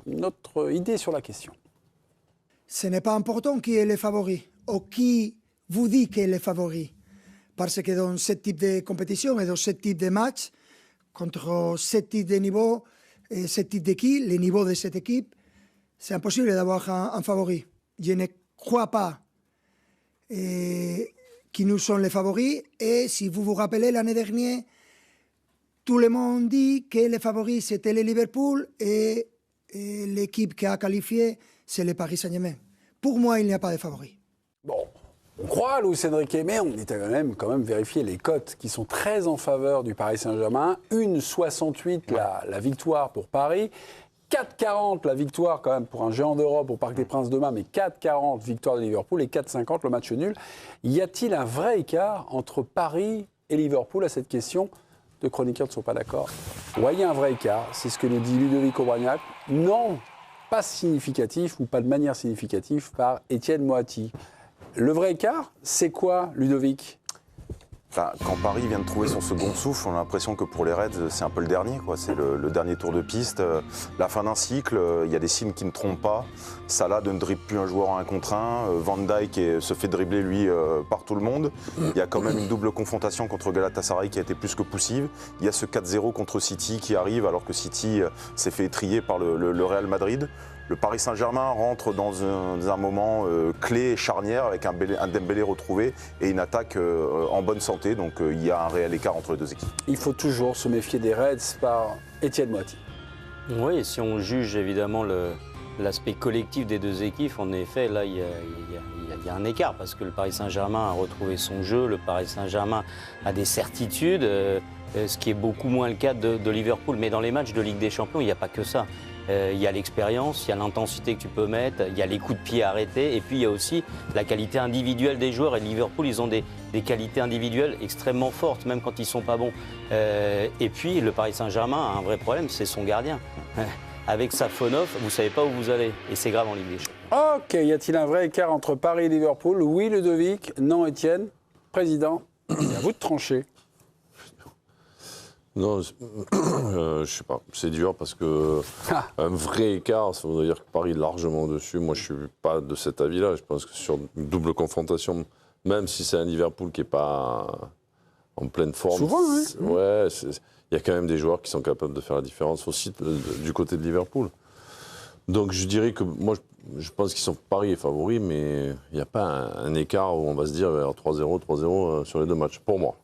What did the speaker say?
notre idée sur la question. Ce n'est pas important qui est le favori ou qui vous dit qui est le favori. Parce que dans ce type de compétition et dans ce type de match, contre ce type de niveau et ce type d'équipe, les niveaux de cette équipe, c'est impossible d'avoir un favori. Je ne crois pas qui nous sont les favoris. Et si vous vous rappelez, l'année dernière, tout le monde dit que les favoris, c'était le Liverpool et l'équipe qui a qualifié, c'est le Paris Saint-Germain. Pour moi, il n'y a pas de favoris. Bon, on croit à Luis Enrique, mais on était quand même vérifier les cotes qui sont très en faveur du Paris Saint-Germain. 1,68 la victoire pour Paris. 4,40 la victoire quand même pour un géant d'Europe au Parc des Princes demain, mais 4,40 victoire de Liverpool et 4,50 le match nul. Y a-t-il un vrai écart entre Paris et Liverpool à cette question? Deux chroniqueurs ne sont pas d'accord. Voyez un vrai écart, c'est ce que nous dit Ludovic Aubragnac. Non, pas significatif ou pas de manière significative par Étienne Moati. Le vrai écart, c'est quoi, Ludovic? Quand Paris vient de trouver son second souffle, on a l'impression que pour les Reds, c'est un peu le dernier. C'est le dernier tour de piste. La fin d'un cycle, il y a des signes qui ne trompent pas. Salah ne dribble plus un joueur en 1 contre 1. Van Dijk se fait dribbler, lui, par tout le monde. Il y a quand même une double confrontation contre Galatasaray qui a été plus que poussive. Il y a ce 4-0 contre City qui arrive alors que City s'est fait étriller par le Real Madrid. Le Paris Saint-Germain rentre dans un moment clé et charnière avec un Dembélé retrouvé et une attaque en bonne santé. Donc il y a un réel écart entre les deux équipes. Il faut toujours se méfier des Reds par Étienne Moati. Oui, si on juge évidemment l'aspect collectif des deux équipes, en effet, là, il y a un écart parce que le Paris Saint-Germain a retrouvé son jeu, le Paris Saint-Germain a des certitudes, ce qui est beaucoup moins le cas de Liverpool. Mais dans les matchs de Ligue des Champions, il n'y a pas que ça. Il y a l'expérience, il y a l'intensité que tu peux mettre, il y a les coups de pied arrêtés et puis il y a aussi la qualité individuelle des joueurs. Et Liverpool, ils ont des qualités individuelles extrêmement fortes, même quand ils ne sont pas bons. Et puis le Paris Saint-Germain a un vrai problème, c'est son gardien. Avec Safonov, vous ne savez pas où vous allez. Et c'est grave en Ligue des Champions. Ok, y a-t-il un vrai écart entre Paris et Liverpool? Oui, Ludovic. Non, Étienne. Président, c'est à vous de trancher. Non, je sais pas. C'est dur parce que un vrai écart, ça voudrait dire que Paris est largement dessus. Moi, je suis pas de cet avis-là. Je pense que sur une double confrontation, même si c'est un Liverpool qui est pas en pleine forme, souvent, oui. Ouais, il y a quand même des joueurs qui sont capables de faire la différence aussi du côté de Liverpool. Donc, je dirais que moi, je pense qu'ils sont Paris est favori, mais il n'y a pas un écart où on va se dire 3-0, 3-0 sur les deux matchs. Pour moi.